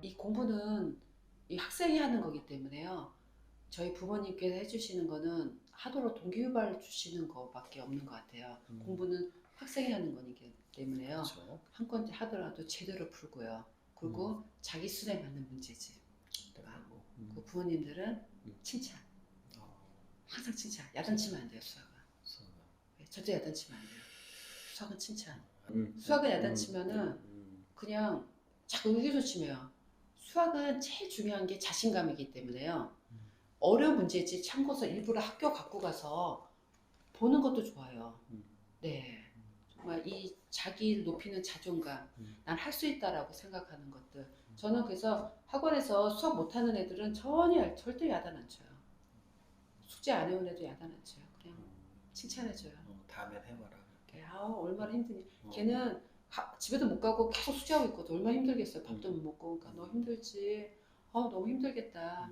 이 공부는 이 학생이 하는 거기 때문에요. 저희 부모님께서 해주시는 거는 하도록 동기유발 주시는 거밖에 없는 것 같아요. 공부는 학생이 하는 거기 때문에요. 그렇죠. 한 건지 하더라도 제대로 풀고요. 그리고 자기 수준에 맞는 문제집. 그 부모님들은 칭찬. 항상 칭찬. 야단치면 안 돼요, 수학은. 절대 야단치면 안 돼요. 수학은 칭찬. 수학은 야단치면은 그냥 자꾸 의기소침해요. 수학은 제일 중요한 게 자신감이기 때문에요. 어려운 문제지 참고서 일부러 학교 갖고 가서 보는 것도 좋아요. 네. 정말 이 자기를 높이는 자존감, 난 할 수 있다라고 생각하는 것들. 저는 그래서 학원에서 수업 못하는 애들은 절대 야단 안 쳐요. 숙제 안 해온 애도 야단 안 쳐요. 그냥 칭찬해줘요. 다음엔 해봐라. 야, 얼마나 힘드니. 걔는 집에도 못 가고 계속 숙제하고 있거든. 얼마나 힘들겠어요. 밥도 못 먹고. 그러니까 너 힘들지. 너무 힘들겠다.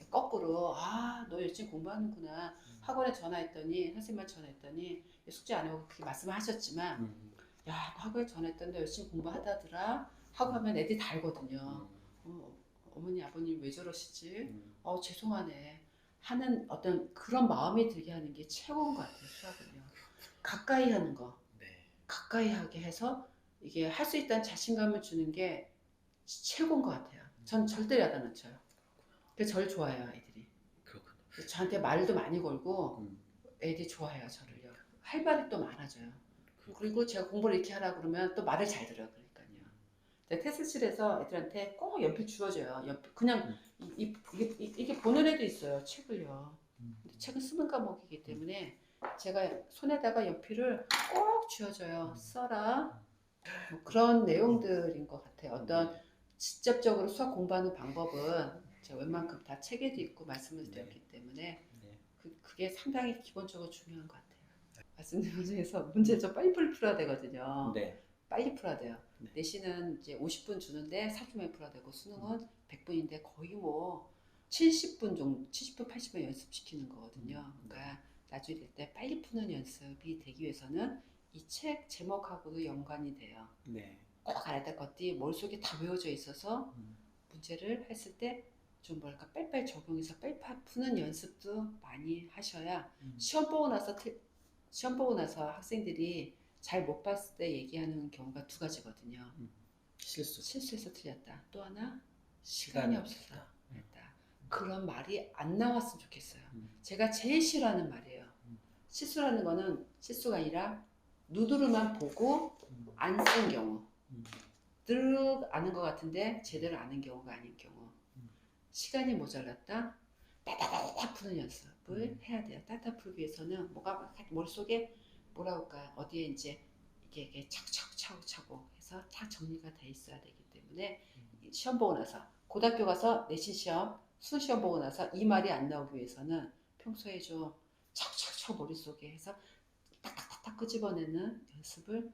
거꾸로 너 열심히 공부하는구나. 학원에 전화했더니 선생님한테 전화했더니 숙제 안 하고 그렇게 말씀하셨지만 야, 너 학원에 전화했더니 너 열심히 공부하다더라 하고 하면 애들이 다 알거든요. 어머니 아버님 왜 저러시지? 죄송하네 하는 어떤 그런 마음이 들게 하는 게 최고인 것 같아요. 수학은요. 가까이 하는 거. 가까이 하게 해서 이게 할 수 있다는 자신감을 주는 게 최고인 것 같아요. 전 절대 야단 안 쳐요. 그래서 저를 좋아해요, 애들이. 그렇군요. 저한테 말도 많이 걸고 애들이 좋아해요, 저를요. 할 말이 또 많아져요. 그리고 제가 공부를 이렇게 하라 그러면 또 말을 잘 들어요. 그러니까요. 테스트실에서 애들한테 꼭 연필 주어줘요. 그냥 이게 보는 애도 있어요, 책을요. 근데 책은 쓰는 과목이기 때문에 제가 손에다가 연필을 꼭 쥐어줘요. 써라. 뭐 그런 내용들인 것 같아요. 어떤 직접적으로 수학 공부하는 방법은 제가 웬만큼 다 책에도 있고 말씀을 드렸기 때문에 그게 상당히 기본적으로 중요한 것 같아요. 말씀드린 중에서 문제 좀 빨리 풀어야 되거든요. 빨리 풀어야 돼요. 내신은 이제 50분 주는데 30분에 풀어야 되고 수능은 100분인데 거의 뭐 70분 정도, 70분, 80분 연습시키는 거거든요. 그러니까 나중에 될 때 빨리 푸는 연습이 되기 위해서는 이 책 제목하고도 연관이 돼요. 꼭 알아야 될 것들이 머릿속에 다 외워져 있어서 문제를 했을 때 좀 뭐랄까 빨리빨리 적용해서 빨리 푸는 연습도 많이 하셔야 시험 보고 나서 학생들이 잘 못 봤을 때 얘기하는 경우가 두 가지거든요. 실수해서 틀렸다. 또 하나 시간이 없어서 했다. 그런 말이 안 나왔으면 좋겠어요. 제가 제일 싫어하는 말이에요. 실수라는 거는 실수가 아니라 누드르만 보고 안 쓴 경우. 늘 아는 것 같은데 제대로 아는 경우가 아닌 경우. 시간이 모자랐다. 따다다다 푸는 연습을 해야 돼요. 따다 풀기 위해서는 뭐가 머릿속에 뭐라 할까 어디에 이제 이게 차곡차곡 해서 다 정리가 돼 있어야 되기 때문에 시험 보고 나서 고등학교 가서 내신 시험 수능 시험 보고 나서 이 말이 안 나오기 위해서는 평소에 좀 차곡차곡 머릿속에 해서 딱딱딱딱 끄집어내는 연습을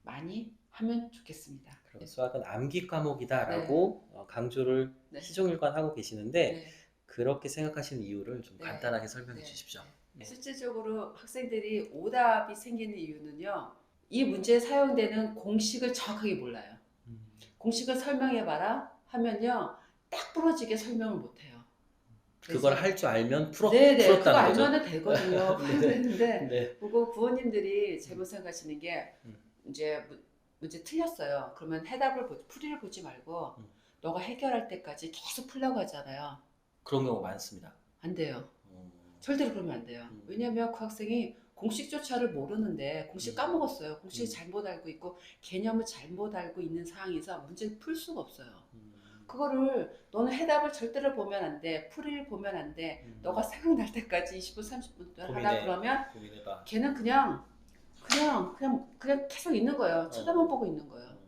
많이 하면 좋겠습니다. 그럼 수학은 암기 과목이다라고 강조를 시종일관 하고 계시는데 그렇게 생각하시는 이유를 좀 간단하게 설명해 주십시오. 실질적으로 학생들이 오답이 생기는 이유는요. 이 문제에 사용되는 공식을 정확하게 몰라요. 공식을 설명해봐라 하면요. 딱 부러지게 설명을 못해요. 그걸 할 줄 알면 그거 풀었다는 거죠? 알면 되거든요. 그런데 그거 부모님들이 잘못 생각하시는 게 이제 문제 틀렸어요. 그러면 풀이를 보지 말고 너가 해결할 때까지 계속 풀려고 하잖아요. 그런 경우 많습니다. 안 돼요. 절대로 그러면 안 돼요. 왜냐하면 그 학생이 공식조차를 모르는데 공식 까먹었어요. 공식 잘못 알고 있고 개념을 잘못 알고 있는 상황에서 문제를 풀 수가 없어요. 그거를 너는 해답을 절대로 보면 안 돼. 풀이를 보면 안 돼. 너가 생각날 때까지 20분, 30분 동안 하라 그러면 걔는 그냥 계속 있는 거예요. 쳐다만 보고 있는 거예요.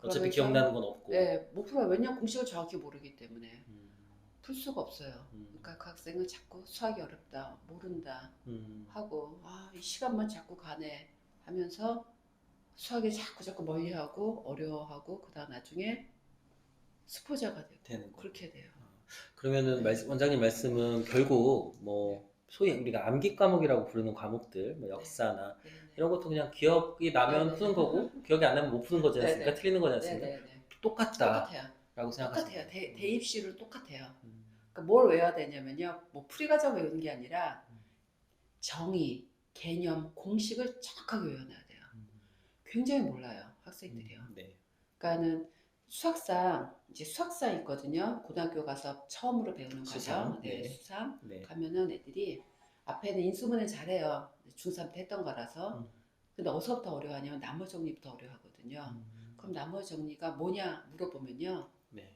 어차피 기억나는 건 없고. 못 풀어요. 왜냐면 공식을 정확히 모르기 때문에. 풀 수가 없어요. 그러니까 그 학생은 자꾸 수학이 어렵다, 모른다 하고 이 시간만 자꾸 가네 하면서 수학에 자꾸 멀리하고 어려워하고 그다음 나중에 스포자가 되고 그렇게 돼요. 그러면은 원장님 말씀은 결국 뭐 소위 우리가 암기 과목이라고 부르는 과목들, 뭐 역사나 네네. 이런 것도 그냥 기억이 나면 네네. 푸는 거고 기억이 안 나면 못 푸는 거지 않습니까? 네네. 틀리는 거지 않습니까? 네네네. 똑같다라고 똑같아요. 생각하시면 똑같아요. 돼요. 대입시로 똑같아요. 음. 그러니까 뭘 외워야 되냐면요. 뭐 풀이과정 외우는 게 아니라 음. 정의, 개념, 공식을 정확하게 외워놔야 돼요. 음. 굉장히 몰라요, 학생들이요. 네. 그러니까는 수학상 이제 수학상 있거든요. 고등학교 가서 처음으로 배우는 수상, 과정. 네, 네. 수상 네. 가면은 애들이 앞에는 인수분해 잘해요. 중3 때 했던 거라서. 근데 어디서부터 어려워하냐면 나머 정리부터 어려워하거든요. 그럼 나머 정리가 뭐냐 물어보면요. 네.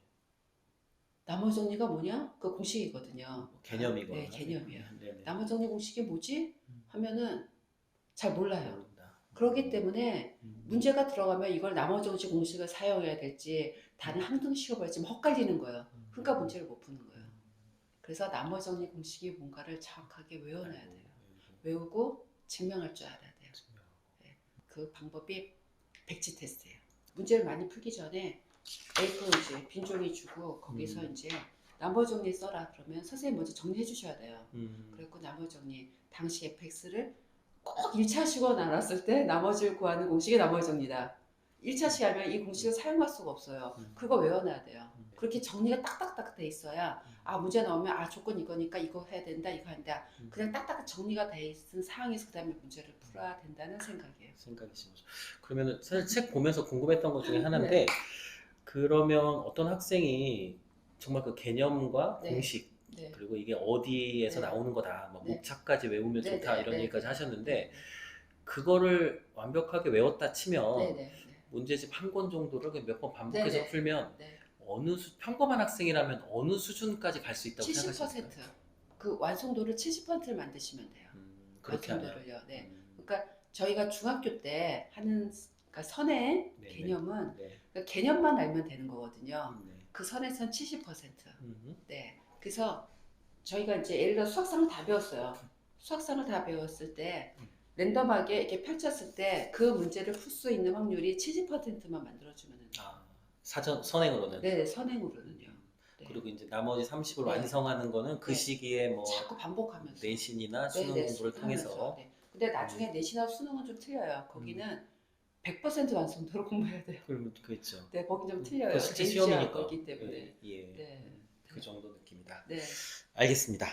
나머 정리가 뭐냐? 그 공식이거든요. 개념이거나. 네, 개념이에요. 네네. 나머 정리 공식이 뭐지? 하면은 잘 몰라요. 모른다. 그렇기 때문에 문제가 들어가면 이걸 나머 정리 공식을 사용해야 될지 다른 항등 식으로 할지 헛갈리는 거예요. 그러니까 문제를 못 푸는 거예요. 그래서 나머 정리 공식이 뭔가를 정확하게 외워놔야 돼요. 외우고 증명할 줄 알아야 돼요. 네. 그 방법이 백지 테스트예요. 문제를 많이 풀기 전에 A4 이제 빈 종이 주고 거기서 이제 나머 정리 써라 그러면 선생님 먼저 정리해 주셔야 돼요. 그래갖고 나머 정리 당시 fx를 꼭 1차식으로 나눴을 때 나머지를 구하는 공식이 나머 정리다. 1차식 하면 이 공식을 사용할 수가 없어요. 그거 외워놔야 돼요. 그렇게 정리가 딱딱딱 돼 있어야 아 문제 나오면 아 조건 이거니까 이거 해야 된다 이거 한다. 그냥 딱딱 정리가 돼 있는 상황에서 그 다음에 문제를 풀어야 된다는 생각이에요. 생각이신 거죠. 그러면 사실 책 보면서 궁금했던 것 중에 하나인데 네. 그러면 어떤 학생이 정말 그 개념과 네. 공식 네. 그리고 이게 어디에서 네. 나오는 거다 뭐 네. 목차까지 외우면 네, 좋다 네, 이런 네, 얘기까지 네, 하셨는데 네, 그거를 완벽하게 외웠다 치면 네, 네, 문제집 한 권 정도를 몇 번 네, 반복해서 네, 풀면 네. 평범한 학생이라면 어느 수준까지 갈 수 있다고 70%. 생각하십니까? 그 완성도를 70%를 만드시면 돼요. 그렇게 하면 완성도를요. 네. 그러니까 저희가 중학교 때 하는 그러니까 선의 네, 개념은 네. 그러니까 개념만 알면 되는 거거든요. 네. 그 선에선 70%. 네. 그래서 저희가 이제 예를 들어 수학상을 다 배웠어요. 수학상을 다 배웠을 때 랜덤하게 이렇게 펼쳤을 때 그 문제를 풀 수 있는 확률이 70%만 만들어주면 아, 사전 선행으로는. 네, 선행으로는요. 네. 그리고 이제 나머지 30을 네. 완성하는 거는 그 네. 시기에 뭐 자꾸 반복하면서 내신이나 수능 네네, 공부를 통해서. 네. 근데 나중에 내신하고 수능은 좀 틀려요. 거기는 100% 완성도로 공부해야 돼요. 그렇죠. 네, 거긴 좀 틀려요. 그 실제 ABC와 시험이니까. 거기 때문에. 예. 네. 그 정도 느낌이다. 네. 알겠습니다.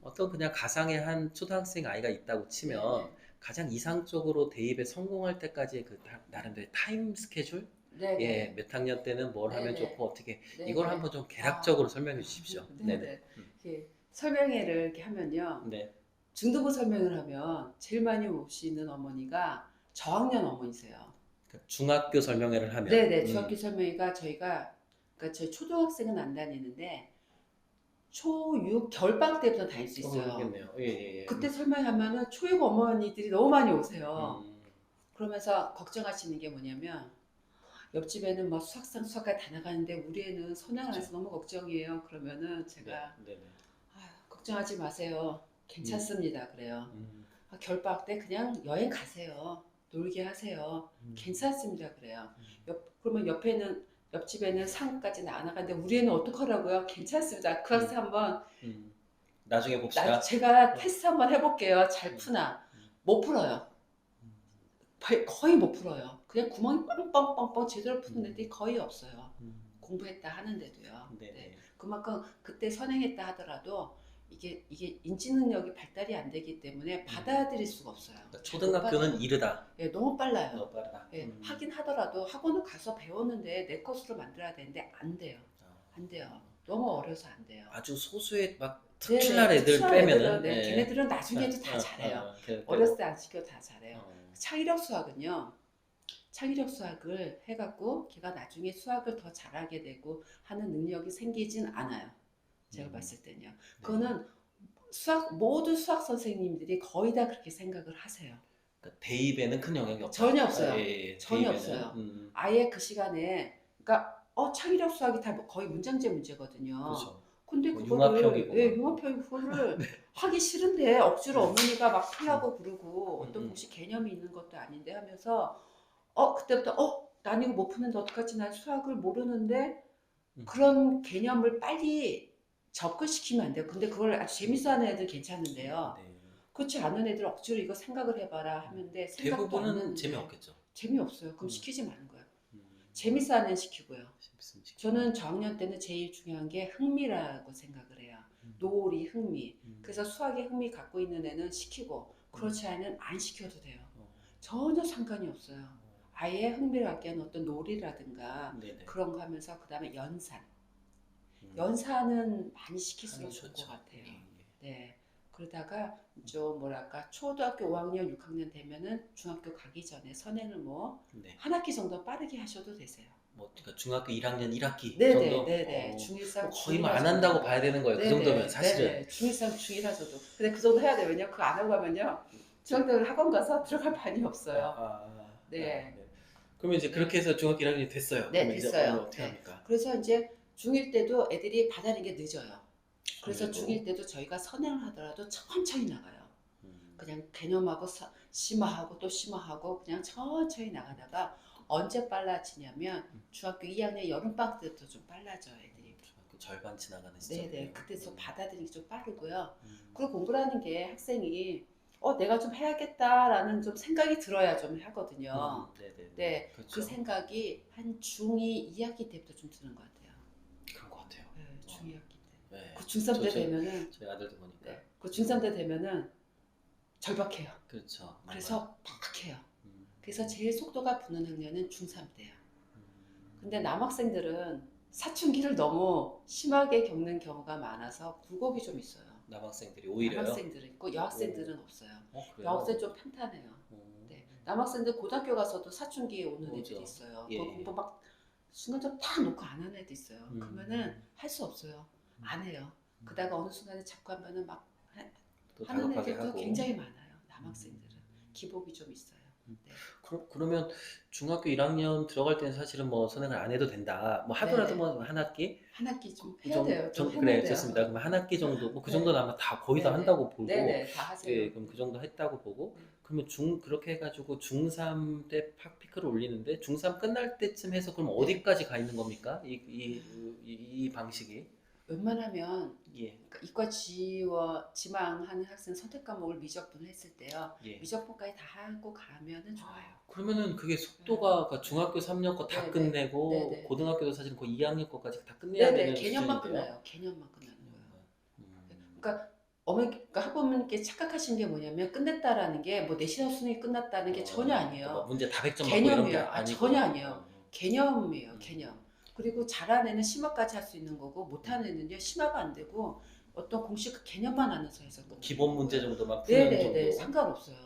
어떤 그냥 가상의 한 초등학생 아이가 있다고 치면 네. 가장 이상적으로 대입에 성공할 때까지 그 나름대로의 타임 스케줄? 네. 예, 몇 학년 때는 뭘 하면 네네. 좋고 어떻게 네네. 이걸 한번 좀 개략적으로 설명해 주십시오. 네네. 이렇게 설명회를 이렇게 하면요. 네. 중등부 설명을 하면 제일 많이 오시는 어머니가 저학년 어머니세요. 그러니까 중학교 설명회를 하면. 네네. 중학교 설명회가 저희가 그러니까 저희 초등학생은 안 다니는데 초6 겨울방학 때부터 다닐 수 있어요. 그렇겠네요. 예. 그때 설명하면은 초6 어머니들이 너무 많이 오세요. 음. 그러면서 걱정하시는 게 뭐냐면 옆집에는 뭐 수학상 수학까지 다 나가는데 우리 애는 선행 안 해서 너무 걱정이에요. 그러면은 제가 아유, 걱정하지 마세요. 괜찮습니다. 그래요. 아, 겨울방학 때 그냥 여행 가세요. 놀게 하세요. 괜찮습니다. 그래요. 그러면 옆집에는 상까지 안 나가는데 우리 애는 어떡하라고요? 괜찮습니다. 그 학생 한번 나중에 봅시다. 제가 테스트 한번 해볼게요. 잘 푸나? 못 풀어요. 거의 못 풀어요. 그냥 구멍이 뻥뻥뻥뻥 제대로 푸는 애들이 거의 없어요. 공부했다 하는데도요. 네. 그만큼 그때 선행했다 하더라도 이게 인지 능력이 발달이 안 되기 때문에 받아들일 수가 없어요. 그러니까 초등학교는 이르다. 예, 너무 빨라요. 너무 빠르다. 예, 하긴 하더라도 학원을 가서 배웠는데 내 것으로 만들어야 되는데 안 돼요. 안 돼요. 너무 어려서 안 돼요. 아주 소수의 막 네, 특출난 애들 빼면은 네, 걔네들은 나중에도 다 잘해요. 그래도 어렸을 때 안 시켜도 다 잘해요. 창의력 수학은요. 창의력 수학을 해갖고 걔가 나중에 수학을 더 잘하게 되고 하는 능력이 생기진 않아요. 제가 봤을 때는요. 그거는 모든 수학 선생님들이 거의 다 그렇게 생각을 하세요. 그러니까 대입에는 큰 영향이 없다. 전혀 없어요. 대입에는. 전혀 없어요. 아예 그 시간에 그러니까 창의력 수학이 다 거의 문장제 문제거든요. 그렇죠. 근데 뭐 그거를 융합형이고 그거를 하기 싫은데 억지로 어머니가 막 하려고 그러고 어떤 공식 개념이 있는 것도 아닌데 하면서 그때부터 난 이거 못 푸는데 어떡하지? 난 수학을 모르는데 그런 개념을 빨리 접근시키면 안 돼요. 근데 그걸 아주 재밌어하는 애들 괜찮은데요. 네. 그렇지 않은 애들 억지로 이거 생각을 해봐라 하는데 생각도 안 대부분은 하는데 재미없겠죠. 재미없어요. 그럼 시키지 마는 거예요. 음, 재밌어하는 애는 시키고요. 재밌으면 시키고. 저는 저학년 때는 제일 중요한 게 흥미라고 생각을 해요. 놀이, 흥미. 그래서 수학에 흥미 갖고 있는 애는 시키고 그렇지 않은 애는 안 시켜도 돼요. 전혀 상관이 없어요. 아예 흥미를 갖게 하는 어떤 놀이라든가 네네. 그런 거 하면서 그 다음에 연산. 연산은 많이 시킬수록 좋을 것 같아요. 네. 그러다가 좀 뭐랄까 초등학교 5학년, 6학년 되면은 중학교 가기 전에 선행을 뭐 한 학기 정도 빠르게 하셔도 되세요. 뭐 그러니까 중학교 1학년 1학기 네네, 정도? 네네. 중1상 거의 뭐 안 한다고 봐야 되는 거예요. 그 정도면 사실은. 중1상 중1 하셔도. 근데 그 정도 해야 돼요. 왜냐면 그거 안 하고 가면요. 중학교 학원 가서 들어갈 판이 없어요. 네. 그러면 이제 그렇게 해서 중학교 1학년이 됐어요. 네, 그러면 이제 됐어요. 어떻게 합니까? 그래서 이제 중1 때도 애들이 받아들이는 게 늦어요. 그래서 중1 때도 저희가 선행을 하더라도 천천히 나가요. 그냥 개념하고 심화하고 또 심화하고 그냥 천천히 나가다가 언제 빨라지냐면 중학교 2학년 여름방학 때부터 좀 빨라져요, 애들이. 중학교 절반 지나가는 시점. 네네. 그때서 받아들이기 좀 빠르고요. 그리고 공부라는 게 학생이 내가 좀 해야겠다라는 좀 생각이 들어야 좀 하거든요. 네, 그렇죠. 그 생각이 한 중2 2학기 때부터 좀 드는 것 같아요. 그런 것 같아요. 네, 중2 학기 때. 네. 그 중3 때 되면은 저희 아들도 보니까. 네, 그 중3 때 되면은 절박해요. 그렇죠. 그래서 막 해요. 그래서 제일 속도가 붙는 학년은 중3 때예요. 근데 남학생들은 사춘기를 너무 심하게 겪는 경우가 많아서 굴곡이 좀 있어요. 남학생들이 오히려요? 남학생들은 있고 여학생들은 없어요. 그래요? 여학생 좀 탄탄해요. 네. 남학생들 고등학교 가서도 사춘기에 오는 애들이 있어요. 그 공부 막 순간적으로 탁 놓고 안 하는 애도 있어요. 그러면은 할 수 없어요. 안 해요. 그러다가 어느 순간에 자꾸 하면은 막 하는 애들도 굉장히 많아요. 남학생들은 기복이 좀 있어요. 네. 그러면 중학교 1학년 들어갈 때는 사실은 뭐 선행을 안 해도 된다. 뭐 하더라도 뭐 한 학기? 한 학기 좀 해야 돼요. 그래, 좋습니다. 그러면 한 학기 정도, 뭐 그 정도는 아마 다 거의 다 한다고 보고. 네네, 다 하세요. 예, 그럼 그 정도 했다고 보고. 그러면 그렇게 해가지고 중3 때 피크를 올리는데 중3 끝날 때쯤 해서 그럼 어디까지 가 있는 겁니까? 이 방식이? 웬만하면 그러니까 이과 지망하는 학생 선택 과목을 미적분을 했을 때요. 미적분까지 다 하고 가면은 좋아요. 그러면은 그게 속도가 중학교 3년 거 다 끝내고 고등학교도 사실 거의 2학년 거까지 다 끝내야 되는 개념만 끝나요. 개념만 끝나는 거예요. 그러니까 그러니까 학부모님께 착각하신 게 뭐냐면 끝냈다라는 게 뭐 내신학 수능이 끝났다는 게 전혀 아니에요. 그러니까 문제 다 100점 맞고 개념이에요. 이런 게 아니고. 전혀 아니에요. 개념이에요. 개념. 그리고 잘하는 애는 심화까지 할 수 있는 거고 못하는 애는요 심화가 안 되고 어떤 공식 개념만 아는 해서 기본 문제 정도만 푸는 정도. 네네네 상관없어요.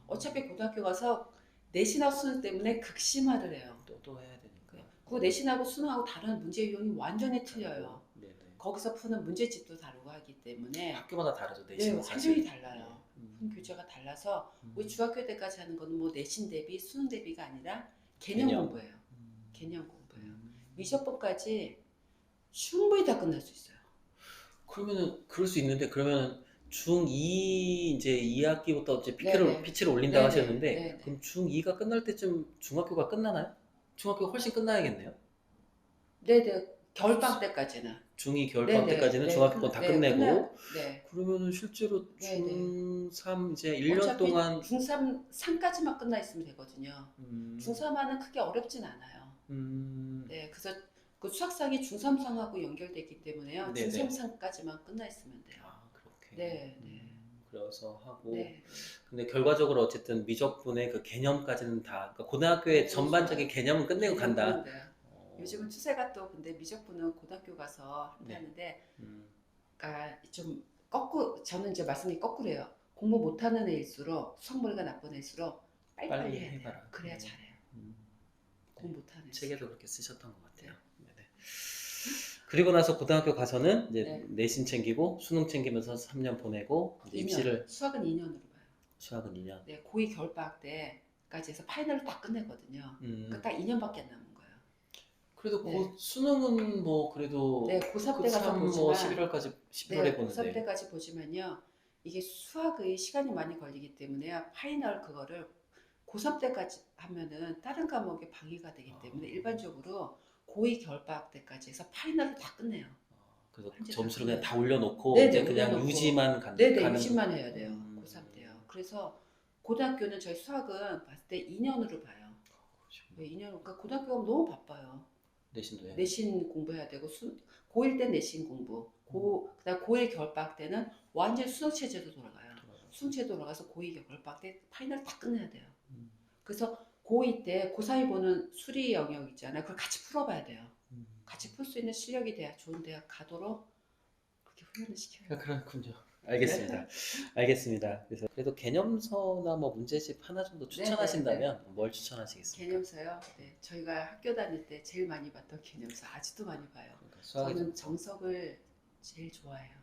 어차피 고등학교 가서 내신하고 수능 때문에 극심화를 해요. 또 해야 되니까. 그 내신하고 수능하고 다른 문제 유형이 완전히 틀려요. 거기서 푸는 문제집도 다르고 하기 때문에 학교마다 다르죠. 내신은 완전히 달라요. 교재가 달라서 우리 중학교 때까지 하는 거는 뭐 내신 대비 수능 대비가 아니라 개념 공부예요. 개념 공부예요. 미적분까지 충분히 다 끝날 수 있어요. 그러면은 그럴 수 있는데 그러면은 중2 이제 2학기부터 이제 피치를 올린다고 하셨는데 그럼 중2가 끝날 때쯤 중학교가 끝나나요? 중학교가 훨씬 끝나야겠네요. 네네. 겨울방학 때까지는. 중2 겨울방학 때까지는 중학교 다 끝내고 그러면은 실제로 중3 이제 1년 동안 중3 3까지만 끝나 있으면 되거든요. 중3화는 크게 어렵진 않아요. 네, 그래서 그 수학상이 중3상하고 연결되기 때문에요. 중3상까지만 끝나 있으면 돼요. 그렇게. 네. 그래서 하고 근데 결과적으로 어쨌든 미적분의 그 개념까지는 다 그러니까 고등학교의 전반적인 개념은 끝내고 간다. 요즘은 추세가 또 근데 미적분은 고등학교 가서 한다는데 그러니까 좀 저는 이제 말씀이 거꾸로예요. 공부 못하는 애일수록 수학머리가 나쁜 애일수록 빨리 해봐라. 그래야 잘해요. 공부 못하는 책에도 그렇게 쓰셨던 것 같아요. 그리고 나서 고등학교 가서는 이제 내신 챙기고 수능 챙기면서 3년 보내고 이제 입시를 수학은 2년으로 봐요. 수학은 2년. 네, 고2 겨울방학 때까지 해서 파이널을 딱 끝내거든요. 그러니까 딱 2년밖에 안 남은 거예요. 그래도 수능은 뭐 그래도 고3 때 가서 보지만 뭐 11월까지 11월에 보는데 고3 때까지 보지만요. 이게 수학의 시간이 많이 걸리기 때문에 파이널 그거를 고3 때까지 하면은 다른 과목에 방해가 되기 때문에 일반적으로 고2 겨울방학 때까지 해서 파이널을 다 끝내요. 그래서 한지 점수를 다 그냥 다 올려놓고 네네, 이제 그냥 올려놓고. 유지만 네네, 가는. 유지만 해야 돼요. 고3 때요. 그래서 고등학교는 저희 수학은 봤을 때 2년으로 봐요. 왜 2년? 그러니까 고등학교가 너무 바빠요. 내신도 해야 돼. 내신 공부해야 되고 고1 때 내신 공부, 그다음 고1 겨울방학 때는 완전 수능 체제로 돌아가요. 수능 체제 돌아가서 고2 겨울방학 때 파이널 다 끝내야 돼요. 그래서 고2 때 고3이 보는 수리 영역 있잖아요. 그걸 같이 풀어봐야 돼요. 같이 풀 수 있는 실력이 돼야 좋은 대학 가도록 그렇게 훈련을 시켜요. 그렇군요. 알겠습니다. 알겠습니다. 그래서 그래도 개념서나 뭐 문제집 하나 정도 추천하신다면 뭘 추천하시겠습니까? 개념서요? 네, 저희가 학교 다닐 때 제일 많이 봤던 개념서 아직도 많이 봐요. 그러니까 저는 정석을 제일 좋아해요.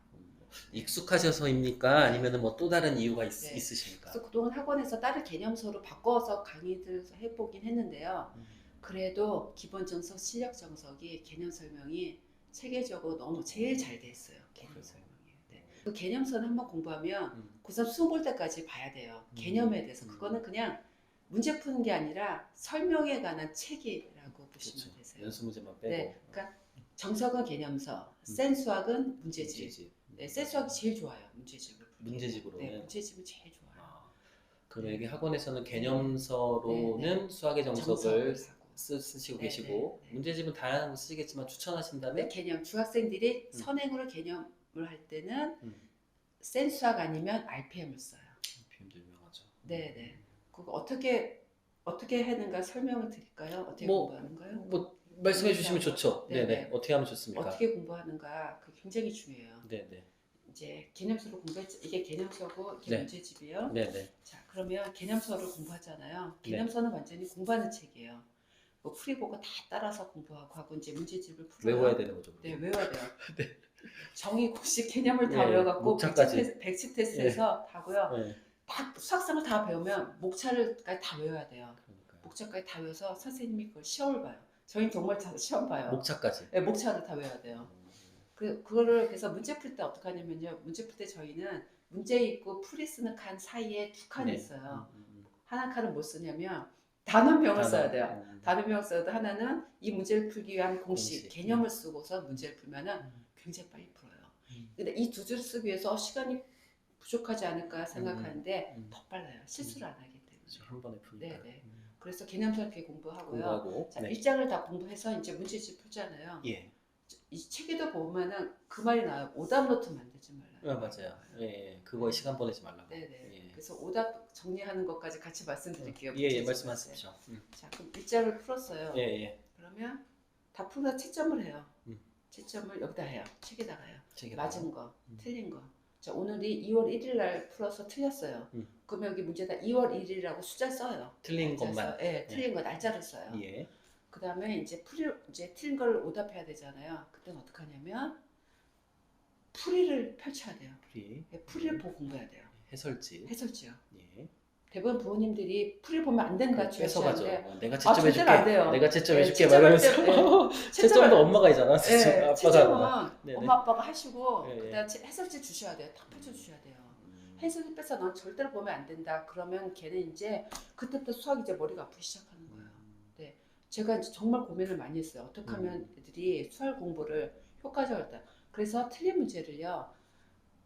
익숙하셔서입니까? 아니면 뭐 또 다른 이유가 네. 있으십니까? 그래서 그동안 학원에서 다른 개념서로 바꿔서 강의들 해보긴 했는데요. 그래도 기본 정석, 실력 정석이 개념 설명이 체계적으로 너무 제일 잘 돼 있어요. 개념 설명이. 네. 그 개념서는 한번 공부하면 고3 수능 볼 때까지 봐야 돼요. 개념에 대해서. 그거는 그냥 문제 푸는 게 아니라 설명에 관한 책이라고 보시면 되세요. 연습 문제만 빼고. 네. 그러니까 정석은 개념서, 센 수학은 문제집. 네, 센 수학이 제일 좋아요. 문제집을. 문제집으로는. 네, 문제집은 제일 좋아요. 그럼 여기 학원에서는 개념서로는 수학의 정석을 쓰시고 계시고 문제집은 다양한 거 쓰시겠지만 추천하신다면? 개념 중학생들이 선행으로 개념을 할 때는 센 수학 아니면 RPM을 써요. RPM도 유명하죠. 네네. 그거 어떻게 하는가 설명을 드릴까요? 어떻게 공부하는가요? 뭐 말씀해 주시면 좋죠. 네네. 어떻게 하면 좋습니까? 어떻게 공부하는가 그 굉장히 중요해요. 네네. 이제 개념서로 공부했죠. 이게 개념서고 이게 문제집이요. 네네. 자, 그러면 개념서를 공부하잖아요. 개념서는 완전히 공부하는 책이에요. 뭐 풀이 보고 다 따라서 공부하고 하고 이제 문제집을 풀어요. 외워야 되는 거죠. 네, 외워야 돼요. 정의 공식 개념을 다 외워갖고 백지 테스트에서 다고요. 다 수학상을 다 배우면 목차를까지 다 외워야 돼요. 목차까지 다 외워서 선생님이 그걸 시험을 봐요. 저희는 정말 시험 봐요. 목차까지. 네, 목차를 다 외워야 돼요. 그거를 그래서 문제 풀 때 어떻게 하냐면요. 문제 풀 때 저희는 문제 있고 풀이 쓰는 칸 사이에 두 칸이 있어요. 하나 칸은 못 쓰냐면 단원명을 써야 돼요. 단원명을 써도 하나는 이 문제를 풀기 위한 공식, 개념을 쓰고서 문제를 풀면은 굉장히 빨리 풀어요. 근데 이 두 줄을 쓰기 위해서 시간이 부족하지 않을까 생각하는데 더 빨라요. 실수를 안 하기 때문에. 한 번에 풀니까. 네네. 그래서 개념서 이렇게 공부하고요. 자, 1장을 다 공부해서 이제 문제집 풀잖아요. 이 책에도 보면은 그 말이 나와요. 오답 노트 만들지 말라. 맞아요. 그거에 시간 보내지 말라고. 네네. 그래서 오답 정리하는 것까지 같이 말씀드릴게요. 말씀하십시오. 자, 그럼 1장을 풀었어요. 그러면 다 풀어서 채점을 해요. 채점을 여기다 해요. 책에다가 해요. 맞은 거, 틀린 거. 자, 오늘이 2월 1일 날 풀어서 틀렸어요. 그럼 여기 문제다 2월 1일이라고 숫자 써요. 틀린 것만. 틀린 거 날짜를 써요. 그 다음에 이제 틀린 걸 오답해야 되잖아요. 그때는 어떻게 하냐면 풀이를 펼쳐야 돼요. 풀이를 보고 공부해야 돼요. 해설지요. 대부분 부모님들이 풀이 보면 안 된다 뺏어가죠. 내가 채점해줄게. 절대로 안 돼요. 내가 채점해줄게. 말하면서 채점도 엄마가 있잖아. 아빠가. 채점은 엄마 아빠가 하시고 그다음 해설지 주셔야 돼요. 다 펼쳐주셔야 돼요. 해설지 뺏어 넌 절대로 보면 안 된다. 그러면 걔는 이제 그때부터 수학이 이제 머리가 아프기 시작하는 거예요. 네, 제가 이제 정말 고민을 많이 했어요. 어떻게 하면 애들이 수학 공부를 효과적으로 했다. 그래서 틀린 문제를요.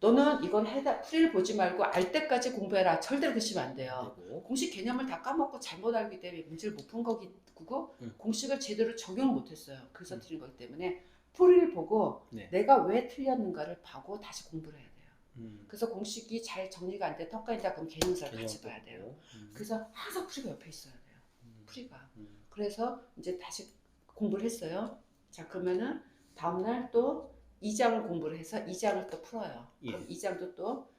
너는 이건 풀이를 보지 말고 알 때까지 공부해라. 절대로 그러시면 안 돼요. 공식 개념을 다 까먹고 잘못 알기 때문에 문제를 못 푼 거고 공식을 제대로 적용을 못했어요. 그래서 틀린 거기 때문에 풀이를 보고 내가 왜 틀렸는가를 보고 다시 공부를 해야 돼요. 그래서 공식이 잘 정리가 안 돼 턱까지다 그럼 개념서를 같이 봐야 돼요. 그래서 항상 풀이가 옆에 있어야 돼요. 풀이가. 그래서 이제 다시 공부를 했어요. 자, 그러면은 다음날 또 2장을 공부를 해서 2장을 또 풀어요. 그럼 2장도 또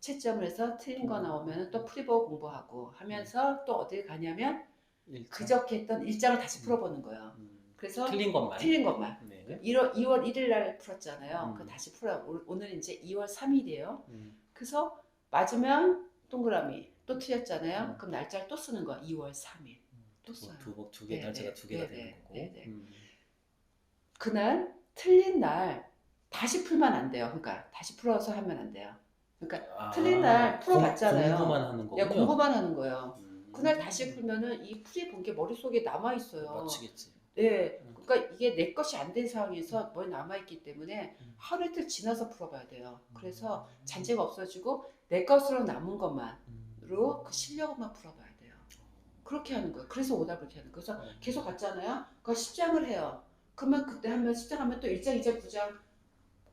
채점을 해서 틀린 거 나오면 또 풀이보고 공부하고 하면서 또 어딜 가냐면 그저께 했던 1장을 다시 풀어보는 거예요. 그래서 틀린 것만. 2월 1일 날 풀었잖아요. 그 다시 풀어요. 오늘 이제 2월 3일이에요. 그래서 맞으면 동그라미 또 틀렸잖아요. 그럼 날짜를 또 쓰는 거야. 2월 3일. 또 써요. 두 개 날짜가 두 개가 되는 거고. 그날 틀린 날 다시 풀면 안 돼요. 그러니까 다시 풀어서 하면 안 돼요. 그러니까 틀린 날 풀어봤잖아요. 공부만 하는 거군요. 공부만 하는 거예요. 그날 다시 풀면은 이 풀이 본 게 머릿속에 남아 있어요. 맞추겠지. 네. 그러니까 이게 내 것이 안 된 상황에서 뭘 남아있기 때문에 하루 이틀 지나서 풀어봐야 돼요. 그래서 잔재가 없어지고 내 것으로 남은 것만으로 그 실력만 풀어봐야 돼요. 그렇게 하는 거예요. 그래서 오답을 이렇게 하는 거예요. 그래서 계속 갔잖아요. 그걸 10장을 해요. 그러면 그때 하면 10장 하면 또 1장, 2장,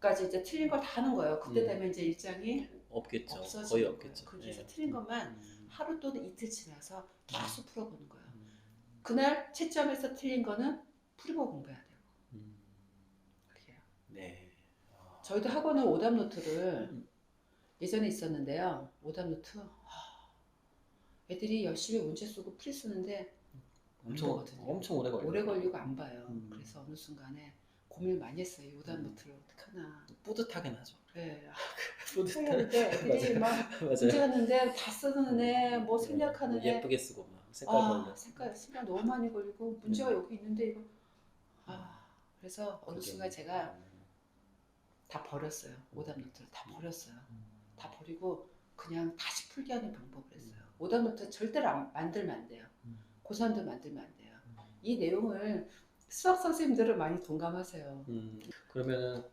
9장까지 이제 틀린 걸 다 하는 거예요. 그때 되면 이제 1장이 없겠죠. 없어지는 거의 거예요. 없겠죠. 그래서 네. 틀린 것만 하루 또는 이틀 지나서 계속 풀어보는 거예요. 그날 채점에서 틀린 거는 풀이보고 공부해야 돼요. 그래요. 네. 저희도 학원에 오답 노트를 예전에 있었는데요. 오답 노트 애들이 열심히 문제 쓰고 풀이 쓰는데 엄청 오래 걸려요. 오래 걸리고 안 봐요. 그래서 어느 순간에 고민을 많이 했어요. 이 오답 노트를 어떡하나. 뿌듯하긴 하죠. 네. 뿌듯한데 애들이 막 문제 갔는데 다 쓰는 애, 뭐 생략하는 애. 예쁘게 쓰고 막 색깔 걸려. 색깔 너무 많이 걸리고 문제가 여기 있는데 이거. 그래서 어느 순간 제가 다 버렸어요. 오답 노트를 다 버렸어요. 다 버리고 그냥 다시 풀게 하는 방법을 했어요. 오답 노트 절대로 만들면 안 돼요. 고3도 만들면 안 돼요. 이 내용을 수학 선생님들은 많이 동감하세요. 그러면은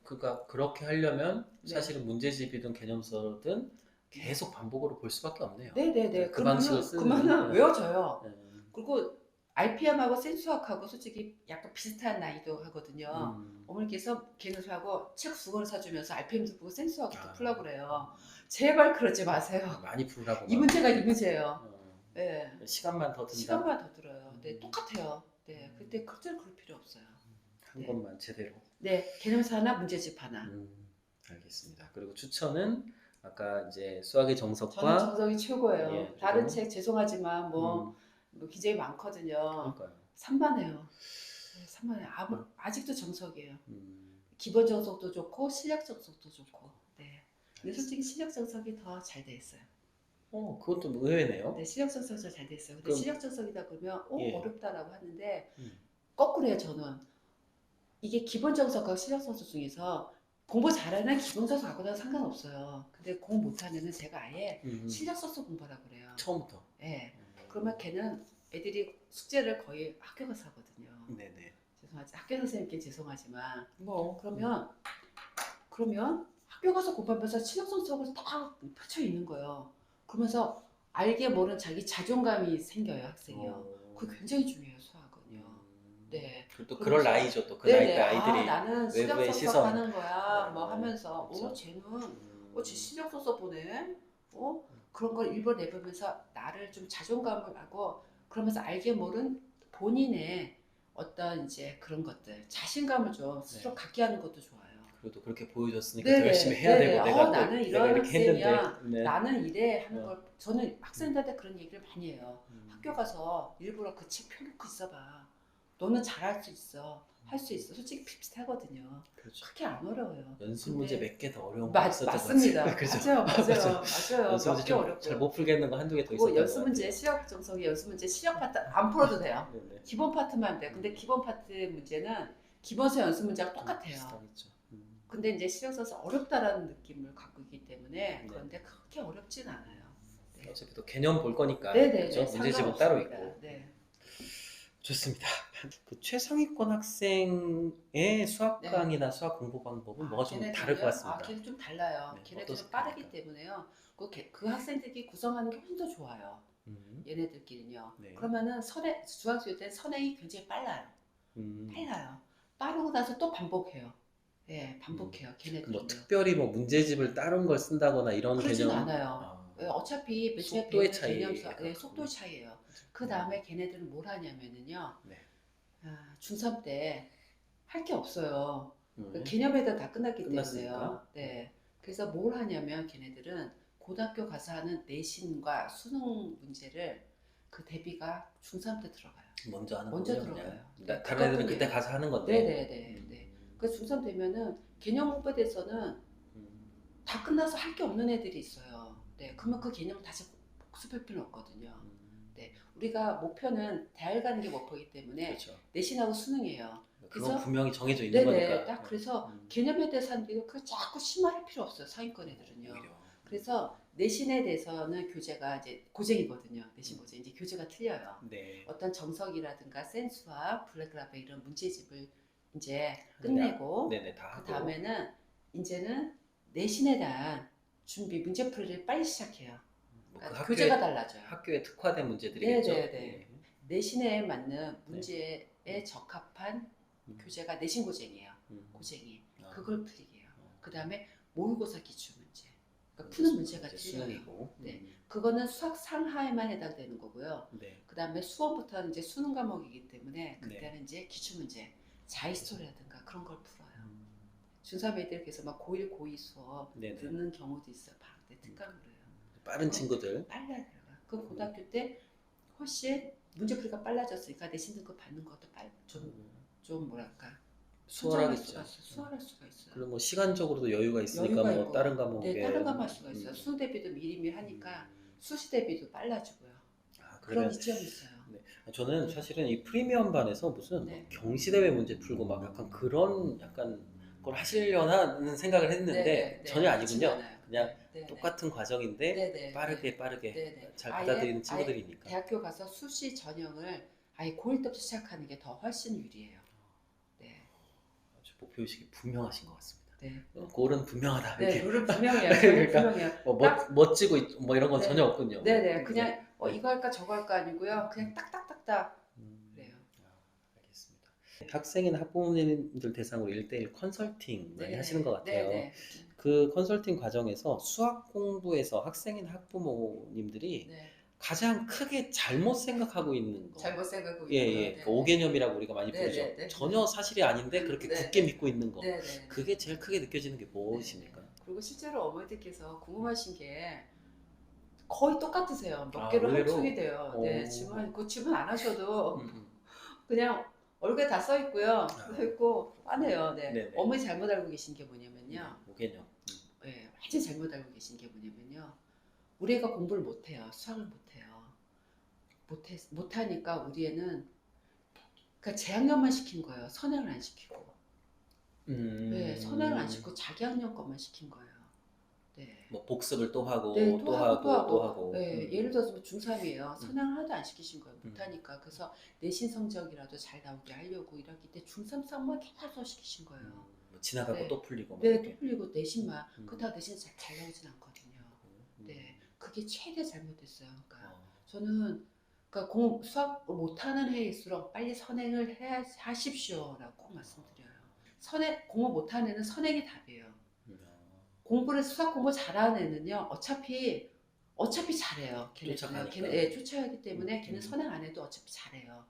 그렇게 하려면 사실은 문제집이든 개념서든 계속 반복으로 볼 수밖에 없네요. 네네네. 그 방식을 쓰는 그러면 외워져요. 네. 그리고 RPM하고 센수학하고 솔직히 약간 비슷한 나이도 하거든요. 어머니께서 걔네들하고 책 두 권 사주면서 RPM도 보고 센수학도 풀라고 그래요. 제발 그러지 마세요. 많이 풀라고. 이 문제가 이 문제예요. 네. 시간만 더 든다. 시간만 더 들어요. 네, 똑같아요. 네, 그때 그럴 필요 없어요. 한 것만 제대로. 네, 개념서 하나, 문제집 하나. 알겠습니다. 그리고 추천은 아까 이제 수학의 정석과 저는 정석이 최고예요. 예, 다른 책 죄송하지만 뭐 굉장히 많거든요. 그러니까요. 산만해요. 네, 산만해요. 아직도 정석이에요. 기본 정석도 좋고 실력 정석도 좋고. 네. 근데 솔직히 실력 정석이 더 잘 돼 있어요. 그것도 의외네요. 네, 실력 정석이 더 잘 돼 있어요. 근데 그럼, 실력 정석이다 그러면 예. 어렵다라고 하는데 거꾸로요. 저는 이게 기본 정석과 실력 정석 중에서 공부 잘하는 기본 정석 갖고는 상관없어요. 근데 공부 못하면은 제가 아예 실력 정석 공부하라고 그래요. 처음부터. 네. 그러면 걔는 애들이 숙제를 거의 학교 가서 하거든요. 네네. 죄송하지 학교 선생님께 죄송하지만 뭐 그러면 학교 가서 공부하면서 실력 정석을 딱 펼쳐 있는 거예요. 그러면서 알게 모른 자기 자존감이 생겨요 학생이요. 그게 굉장히 중요해요 수학은요. 네. 또 그럴 나이죠 또 그 나이 때 아이들이 나는 실력 외부의 정석 시선. 하는 거야 뭐 하면서 그렇죠. 쟤는 쟤 실력 정석 보네. 그런 걸 일부러 내보면서 나를 좀 자존감을 하고 그러면서 알게 모른 본인의 어떤 이제 그런 것들 자신감을 좀 스스로 갖게 하는 것도 좋아요. 그래도 그렇게 보여줬으니까 더 열심히 해야 되고 내가 나는 이런 이렇게 학생이야. 했는데 나는 이래 하는 걸 저는 학생들한테 그런 얘기를 많이 해요. 학교 가서 일부러 그 책 펴놓고 있어봐. 너는 잘할 수 있어. 할 수 있어. 솔직히 비슷하거든요. 그렇죠. 그렇게 안 어려워요. 연습 문제 몇 개 더 어려운 거 맞습니다. 그렇죠. 맞아요. 연습 문제 어렵고 잘 못 풀겠는 거 한두 개 더 있어요. 연습 문제 시력 정석이 연습 문제 시력 파트 안 풀어도 돼요. 네네. 기본 파트만 돼요. 근데 기본 파트 문제는 기본서 연습 문제가 똑같아요. 비슷하겠죠. 근데 이제 시력 써서 어렵다라는 느낌을 갖고 있기 때문에 그런데 그렇게 어렵진 않아요. 네. 어차피 또 개념 볼 거니까. 네네. 그렇죠? 문제집은 따로 있고. 네. 좋습니다. 그 최상위권 학생의 수학 강의나 수학 공부 방법은 뭐가 좀 다를 것 같습니다. 걔는 좀 달라요. 네, 걔네들은 빠르기 때문에요. 그 학생들이 구성하는 게 훨씬 더 좋아요. 얘네들끼리는요. 네. 그러면은 중학교 때 선행이 굉장히 빨라요. 빠르고 나서 또 반복해요. 네, 반복해요. 걔네들. 뭐 특별히 뭐 문제집을 다른 걸 쓴다거나 이런 그러진 개념. 않아요. 어차피 속도의 차이. 네, 속도의 차이예요. 그 다음에 걔네들은 뭘 하냐면은요. 네. 중3 때 할 게 없어요. 개념에다 다 끝났기 때문에요. 네. 그래서 뭘 하냐면 걔네들은 고등학교 가서 하는 내신과 수능 문제를 그 대비가 중3 때 들어가요. 먼저 들어가요. 다른 애들은 그때 가서 하는 건데. 네네네. 그래서 중3 되면은 개념 공부에 대해서는 다 끝나서 할 게 없는 애들이 있어요. 네. 그러면 그 개념을 다시 복습할 필요는 없거든요. 네. 우리가 목표는 대학을 가는 게 목표이기 때문에 그렇죠. 내신하고 수능이에요. 그건 분명히 정해져 있는 거니까. 딱 그래서 개념에 대해서 하는 게 그 자꾸 심화할 필요 없어요. 상위권 애들은요. 그래서 내신에 대해서는 교재가 이제 고쟁이거든요. 내신 고쟁이 이제 교재가 틀려요. 네. 어떤 정석이라든가 센스와 블랙그라베 이런 문제집을 이제 끝내고 네네, 다 그 다음에는 이제는 내신에 대한 준비 문제풀이를 빨리 시작해요. 그러니까 그 교재가 달라져요. 학교에 특화된 문제들이겠죠. 네네네. 네. 내신에 맞는 문제에 적합한 교재가 내신 고쟁이에요. 고쟁이. 아. 그걸 풀리게 해요. 그 다음에 모의고사 기출 문제. 그러니까 푸는 문제가 틀려요. 수능이고. 네. 그거는 수학 상하에만 해당되는 거고요. 네. 그 다음에 수험부터는 이제 수능 과목이기 때문에 그때는 이제 기출 문제, 자히스토리라든가 그런 걸 풀어요. 중3 애들께서 막 고1, 고2 수업 듣는 경우도 있어요. 방학 때 특강을 해요. 빠른 친구들. 빨라야 들어가. 그럼 고등학교 때 훨씬 문제풀이가 빨라졌으니까 내신 등급 받는 것도 좀 뭐랄까 수월할 수가 있어요. 그리고 뭐 시간적으로도 여유가 있으니까 뭐 있고. 다른 과목에 다른 과목 할 수가 있어요. 수능 대비도 미리미리 하니까 수시 대비도 빨라지고요. 그런 이점이 있어요. 저는 사실은 이 프리미엄반에서 무슨 경시대회 문제 풀고 막 약간 그런 걸 하시려나 생각을 했는데 전혀 아니군요. 그냥 똑같은 과정인데 빠르게 잘 받아들이는 친구들이니까. 대학교 가서 수시 전형을 아예 고1 때부터 시작하는 게 더 훨씬 유리해요. 아주 목표의식이 분명하신 것 같습니다. 네. 골은 분명하다. 골은 분명해요. 그러니까 뭐 멋지고 뭐 이런 건 전혀 없군요. 그냥 이거 할까 저거 할까 아니고요. 그냥 딱딱딱딱 그래요. 알겠습니다. 학생이나 학부모님들 대상으로 1:1 컨설팅 많이 하시는 것 같아요. 그 컨설팅 과정에서 수학 공부에서 학생이나 학부모님들이 가장 크게 잘못 생각하고 있는 거. 잘못 생각하고 있는 거. 그 오개념이라고 우리가 많이 부르죠. 전혀 사실이 아닌데 그렇게 굳게 믿고 있는 거. 그게 제일 크게 느껴지는 게 무엇입니까? 그리고 실제로 어머니들께서 궁금하신 게 거의 똑같으세요. 몇 개로 합충이 돼요. 질문 안 하셔도 그냥 얼굴에 다 써 있고요. 써 있고 안해요. 어머니 잘못 알고 계신 게 뭐냐면요. 오개념. 완전 잘못 알고 계신 게 뭐냐면요. 우리 애가 공부를 못해요. 수학을 못해요. 못하니까 우리 애는 그러니까 재학년만 시킨 거예요. 선행을 안 시키고. 선행을 안 시키고 자기 학년 것만 시킨 거예요. 뭐 복습을 또 하고 또 하고. 예를 들어서 중3이에요. 선행을 하나도 안 시키신 거예요. 못하니까. 그래서 내신 성적이라도 잘 나오게 하려고 이러기 때 중3 수학만 계속 시키신 거예요. 지나가고 또 풀리고. 또 풀리고 내신만. 그렇다고 내신 잘 나오진 않거든요. 그게 최대 잘못됐어요. 그러니까 저는 수학 못하는 해일수록 빨리 선행을 하십시오라고 꼭 말씀드려요. 공부 못하는 애는 선행이 답이에요. 수학 공부 잘하는 애는요, 어차피 잘해요. 걔는 쫓아가기 때문에 걔는 선행 안 해도 어차피 잘해요.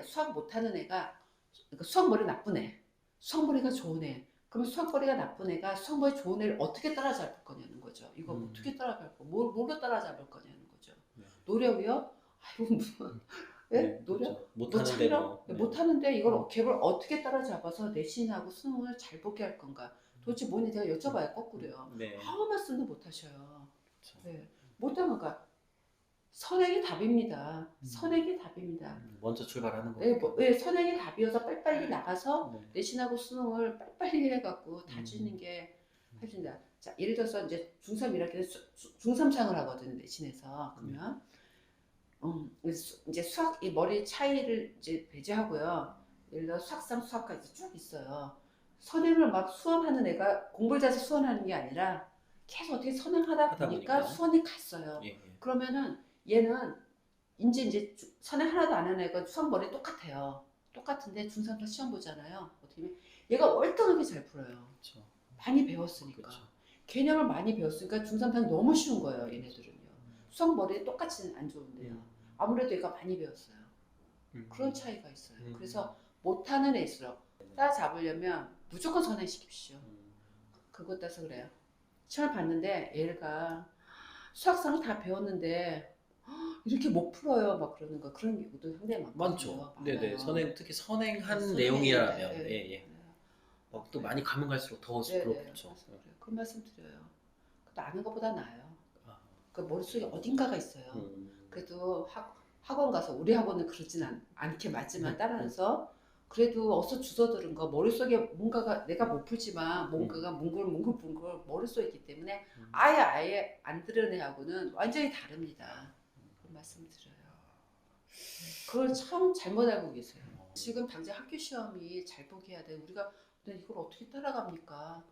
수학 못하는 애가, 그러니까 수학머리 나쁜 애, 수학머리가 좋은 애. 그러면 수학머리가 나쁜 애가 수학머리 좋은 애를 어떻게 따라잡을 거냐는 거죠. 이거 어떻게 따라잡을 거, 뭘로 따라잡을 거냐는 거죠. 노력이요? 아이고 무슨 노력? 못하는데 이걸 걔를 어떻게 따라잡아서 내신하고 수능을 잘 보게 할 건가? 도대체 뭐니 제가 여쭤봐요. 거꾸로요. 아무 말씀도 못하셔요. 못하니까 선행이 답입니다. 선행이 답입니다. 먼저 출발하는 거예요. 선행이 답이어서 빨리빨리 나가서 내신하고 수능을 빨리빨리 해갖고 다 주는 게 해준다. 자, 예를 들어서 이제 중3 이럴 때는 중3상을 하거든요. 내신에서. 그러면 이제 수학 이 머리 차이를 이제 배제하고요. 예를 들어 수학상 수학까지 쭉 있어요. 선행을 막 수험하는 애가 공부를 잘해서 수험하는 게 아니라 계속 어떻게 선행하다 보니까 수원이 갔어요. 그러면은 얘는 이제 선행 하나도 안 하는 애가 수학 머리 똑같아요. 똑같은데 중3상 시험 보잖아요. 어떻게 보면 얘가 월등하게 잘 풀어요. 많이 배웠으니까. 개념을 많이 배웠으니까 중3상 너무 쉬운 거예요. 얘네들은요. 수학 머리 똑같이는 안 좋은데요. 아무래도 얘가 많이 배웠어요. 그런 차이가 있어요. 그래서 못하는 애일수록 따라잡으려면 무조건 선행시킵시오. 그것 따라서 그래요. 시험을 봤는데 얘가 수학상을 다 배웠는데 이렇게 못 풀어요. 막 그러는 거. 그런 경우도 상당히 많죠. 네네. 특히 선행한 내용이라면 또 많이 가면 갈수록 더 그렇죠. 그런 말씀 드려요. 또 아는 것보다 나아요. 그 머릿속에 어딘가가 있어요. 그래도 학원 가서 우리 학원은 그러진 않게 맞지만 따라서 그래도 어서 주워들은 거 머릿속에 뭔가가 내가 못 풀지만 뭔가가 뭉글뭉글 머릿속에 있기 때문에 아예 안 드러내하고는 완전히 다릅니다. 그런 말씀 드려요. 그걸 참 잘못 알고 계세요. 지금 당장 학교 시험이 잘 보게 해야 돼. 우리가 근데 이걸 어떻게 따라갑니까?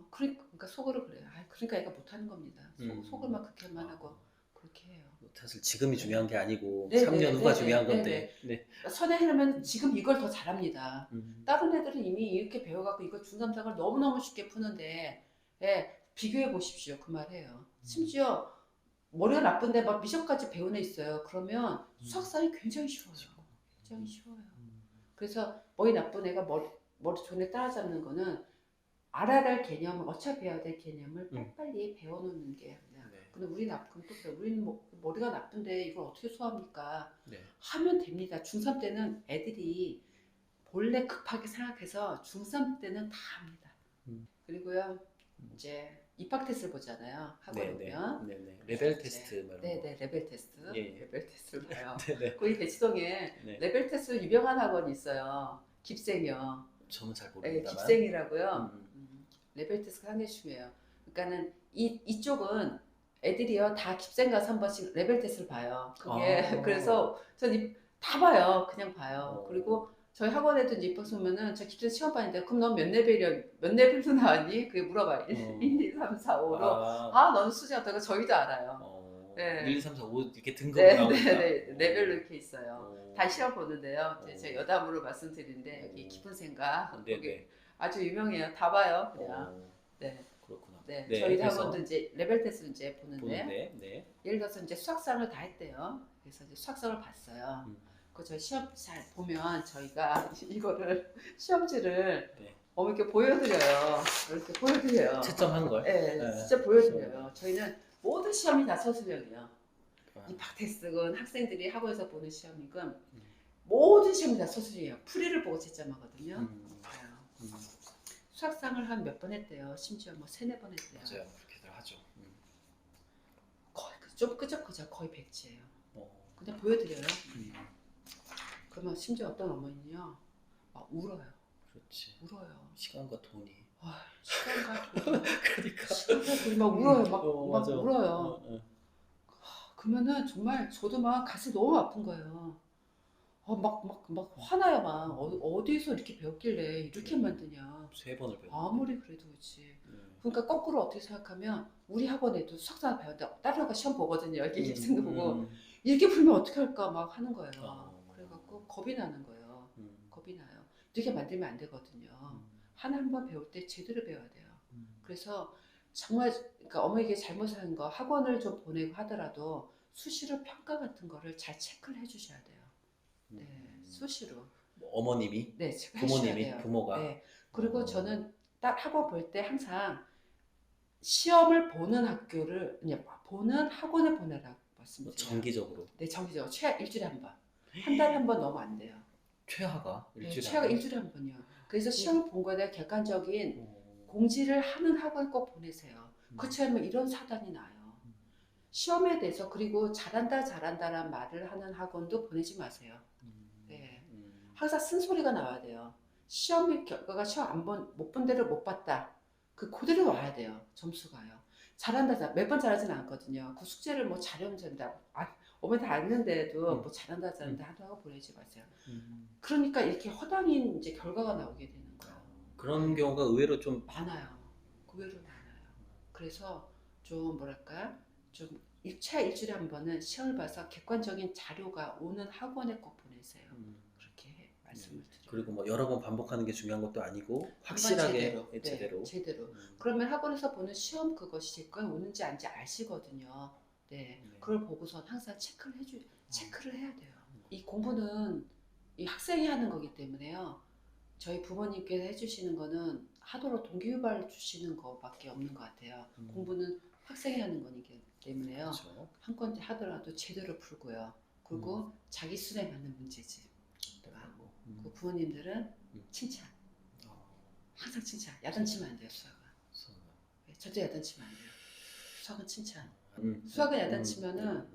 그러니까 속으로 그래요. 그러니까 애가 못하는 겁니다. 속을만 그렇게만 하고 그렇게 해요. 사실 지금이 중요한 게 아니고 네, 3년 네, 후가 네, 중요한 네, 건데. 네. 선행하려면 지금 이걸 더 잘합니다. 다른 애들은 이미 이렇게 배워갖고 이거 중3상을 너무너무 쉽게 푸는데 비교해 보십시오. 그 말이에요. 심지어 머리가 나쁜데 막 미션까지 배운 애 있어요. 그러면 수학상이 굉장히 쉬워요. 굉장히 쉬워요. 그래서 머리 나쁜 애가 머리 좋은 애 따라잡는 거는 알아야 될 개념을 어차피 배워야 될 개념을 빨리빨리 배워놓는 게 그냥. 근데 우리 나쁜 또 그래. 우리는 머리가 나쁜데 이걸 어떻게 소화합니까? 하면 됩니다. 중3 때는 애들이 본래 급하게 생각해서 중3 때는 다 합니다. 그리고요 이제 입학 테스트를 보잖아요. 학원 오면. 레벨 테스트 말고. 네네 레벨 테스트. 레벨 테스트를 봐요. 네네. 거기 대치동에 레벨 테스트 유명한 학원이 있어요. 깁생이요. 저는 잘 모릅니다만. 깁생이라고요. 레벨 테스트가 상당히 중요해요. 그러니까는 이쪽은 애들이요 다 깁생 가서 한 번씩 레벨 테스트를 봐요. 그게 그래서 전 다 봐요. 그냥 봐요. 그리고 저희 학원에도 이제 입학 오면은 저 깁생 시험 봤는데 그럼 넌 몇 레벨로 나왔니? 그게 물어봐요. 1, 2, 3, 4, 5로. 너는 수지 어떠가 저희도 알아요. 1, 2, 3, 4, 5 이렇게 등급으로 나오니까. 레벨로 이렇게 있어요. 다 시험 보는데요. 제가 여담으로 말씀드리는데 여기 깊은 생각 거기 아주 유명해요. 다 봐요. 그냥. 그렇구나. 저희 학원도 이제 레벨 테스트 이제 보는데 예를 들어서 이제 수학상을 다 했대요. 그래서 이제 수학상을 봤어요. 그 저희 시험 잘 보면 저희가 이거를 시험지를 이렇게 보여드려요. 이렇게 보여드려요. 채점한 걸? 진짜 보여드려요. 저희는 모든 시험이 다 서술형이에요. 입학 테스트건 학생들이 학원에서 보는 시험이건 모든 시험이 다 서술이에요. 풀이를 보고 채점하거든요. 수학상을 한 몇 번 했대요. 심지어 뭐 3, 4번 했대요. 맞아요. 그렇게들 하죠. 거의 좀 끄적끄적 거의 백지예요. 그냥 보여드려요. 그러면 심지어 어떤 어머니는요 막 울어요. 그렇지. 울어요. 시간과 돈이. 시간과 돈. 그러니까. 시간과 돈이 막 울어요. 막 울어요. 그러면은 정말 저도 막 가슴이 너무 아픈 거예요. 막 화나요. 막 어디서 이렇게 배웠길래 이렇게 만드냐. 3번을 배웠는데. 아무리 그래도 그렇지. 그러니까 거꾸로 어떻게 생각하면 우리 학원에도 수학상 배웠는데 다른 학원 시험 보거든요. 이렇게 깁생도 보고 이렇게 풀면 어떻게 할까 막 하는 거예요. 그래갖고 겁이 나는 거예요. 겁이 나요. 이렇게 만들면 안 되거든요. 한 번 배울 때 제대로 배워야 돼요. 그래서 정말 그러니까 어머니가 잘못한 거 학원을 좀 보내고 하더라도 수시로 평가 같은 거를 잘 체크를 해주셔야 돼요. 수시로. 어머님이? 부모님이? 돼요. 부모가? 그리고 저는 딱 학원 볼 때 항상 시험을 보는 학교를 그냥 보는 학원에 보내라고 말씀드려요. 정기적으로? 네, 정기적으로. 최하 일주일에 한 번. 한 달에 한 번 넣으면 안 돼요. 최하가? 최하가 일주일에 한 번이요. 그래서 시험을 본 거에 대한 객관적인 공지를 하는 학원 꼭 보내세요. 그렇지 않으면 이런 사단이 나요. 시험에 대해서 그리고 잘한다라는 말을 하는 학원도 보내지 마세요. 항상 쓴소리가 나와야 돼요. 시험 결과가 시험 못 본 대로 못 봤다. 그대로 와야 돼요. 점수가요. 잘한다. 매번 잘하진 않거든요. 그 숙제를 뭐 잘하면 된다. 어머니 다 아는데도 뭐 잘한다 하다가 보내지 마세요. 그러니까 이렇게 허당인 이제 결과가 나오게 되는 거예요. 그런 경우가 의외로 좀 많아요. 의외로 많아요. 그래서 좀 뭐랄까 좀 일주일에 한 번은 시험을 봐서 객관적인 자료가 오는 학원에 꼭 보내세요. 그렇게 말씀을 드려요. 그리고 뭐 여러 번 반복하는 게 중요한 것도 아니고 확실하게 제대로. 그러면 학원에서 보는 시험 그것이 제 거에 오는지 아닌지 아시거든요. 그걸 보고선 항상 체크를 해야 돼요. 이 공부는 이 학생이 하는 거기 때문에요. 저희 부모님께서 해주시는 거는 하도록 동기유발 주시는 거밖에 없는 것 같아요. 공부는 학생이 하는 거기 때문에요. 그렇죠. 한 건지 하더라도 제대로 풀고요. 그리고 자기 수에 맞는 문제집. 그 부모님들은 칭찬. 항상 칭찬. 야단치면 안 돼요. 수학은. 절대 야단치면 안 돼요. 수학은 칭찬. 수학은 야단치면은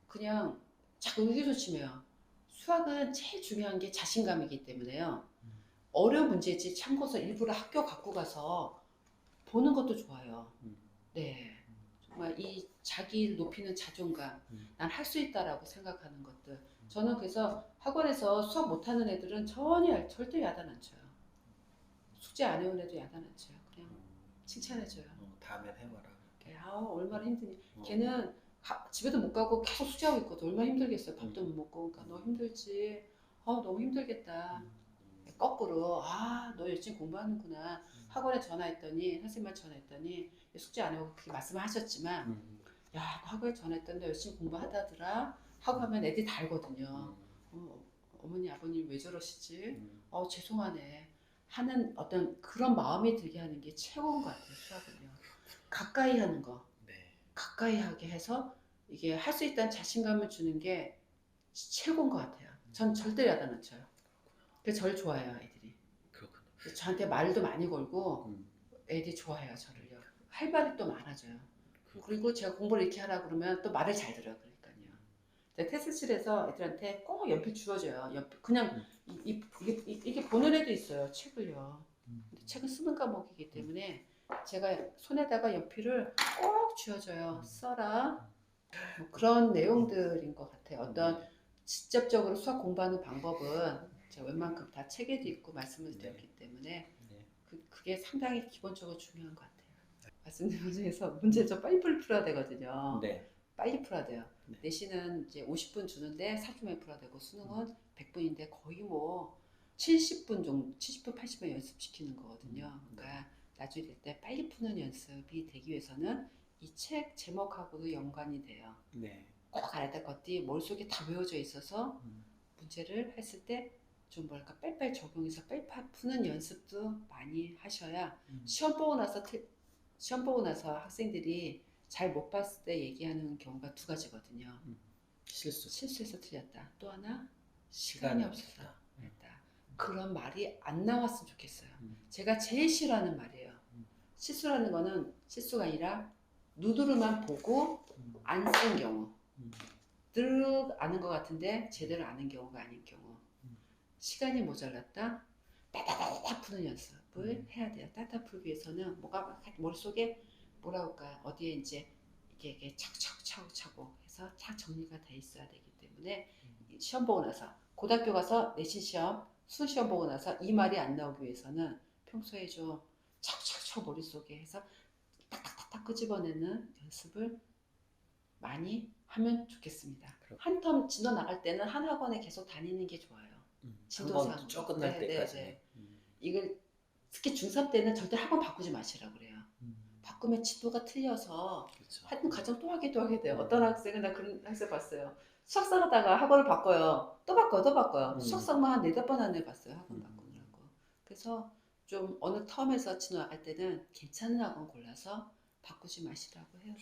그냥 자꾸 의기소침해요. 수학은 제일 중요한 게 자신감이기 때문에요. 어려운 문제지 참고서 일부러 학교 갖고 가서 보는 것도 좋아요. 네. 정말 이 자기를 높이는 자존감, 난 할 수 있다라고 생각하는 것들. 저는 그래서 학원에서 수학 못하는 애들은 절대 야단 안 쳐요. 숙제 안 해온 애도 야단 안 쳐요. 그냥 칭찬해줘요. 다음엔 해봐라. 얼마나 힘드니. 걔는 집에도 못 가고 계속 숙제하고 있거든. 얼마나 힘들겠어요. 밥도 못 먹고. 그러니까 너 힘들지. 너무 힘들겠다. 거꾸로 너 열심히 공부하는구나. 학원에 전화했더니 선생님한테 전화했더니 숙제 안 하고 그렇게 말씀하셨지만 야, 너 학원에 전화했더니 너 열심히 공부하다더라 하고 하면 애들이 다 알거든요. 어머니 아버님 왜 저러시지? 죄송하네 하는 어떤 그런 마음이 들게 하는 게 최고인 것 같아요. 수학은요. 가까이 하는 거. 가까이 하게 해서 이게 할 수 있다는 자신감을 주는 게 최고인 것 같아요. 전 절대 야단 안 쳐요. 그래서 저를 좋아해요, 애들이. 그렇군요. 저한테 말도 많이 걸고 애들이 좋아해요, 저를요. 할 말이 또 많아져요. 그리고 제가 공부를 이렇게 하라 그러면 또 말을 잘 들어요. 그러니까요. 테스트실에서 애들한테 꼭 연필 주어줘요. 그냥 이게 보는 애도 있어요, 책을요. 책은 쓰는 과목이기 때문에 제가 손에다가 연필을 꼭 쥐어줘요. 써라. 뭐 그런 내용들인 것 같아요. 어떤 직접적으로 수학 공부하는 방법은 제가 웬만큼 다 책에도 있고 말씀을 드렸기 때문에 그게 상당히 기본적으로 중요한 것 같아요. 말씀드린 중에서 문제 좀 빨리 풀어야 되거든요. 빨리 풀어야 돼요. 내신은 이제 50분 주는데 40분에 풀어야 되고 수능은 100분인데 거의 뭐 70분 정도, 70분, 80분 연습시키는 거거든요. 그러니까 나중에 될 때 빨리 푸는 연습이 되기 위해서는 이 책 제목하고도 연관이 돼요. 꼭 알아야 될 것들이 머릿속에 다 외워져 있어서 문제를 했을 때 좀 뭐랄까 빨리빨리 적용해서 빨리 푸는 연습도 많이 하셔야 시험 보고 나서 학생들이 잘 못 봤을 때 얘기하는 경우가 두 가지거든요. 실수해서 틀렸다. 또 하나 시간이 없어서 했다. 그런 말이 안 나왔으면 좋겠어요. 제가 제일 싫어하는 말이에요. 실수라는 거는 실수가 아니라 누드르만 보고 안 쓴 경우. 늘 아는 것 같은데 제대로 아는 경우가 아닌 경우. 시간이 모자랐다. 따다다다 푸는 연습을 해야 돼요. 따다 풀기 위해서는 뭐가 머릿속에 뭐라 할까 어디에 이제 이게 차곡차곡 해서 다 정리가 돼 있어야 되기 때문에 시험 보고 나서 고등학교 가서 내신 시험 수능 시험 보고 나서 이 말이 안 나오기 위해서는 평소에 좀 차곡차곡 머릿속에 해서 딱딱딱딱 끄집어내는 연습을 많이 하면 좋겠습니다. 한 텀 진도 나갈 때는 한 학원에 계속 다니는 게 좋아요. 진도상 쭉 끝날 때까지. 이걸 특히 중3 때는 절대 학원 바꾸지 마시라고 그래요. 바꾸면 진도가 틀려서 하여튼 과정 또 하게 돼요. 어떤 학생은 나 그런 학생 봤어요. 수학상 하다가 학원을 바꿔요. 또 바꿔요. 수학상만 한 4-5번 안에 봤어요. 학원 바꾸느라고. 그래서 좀 어느 텀에서 진도 나갈 때는 괜찮은 학원 골라서 바꾸지 마시라고 해요.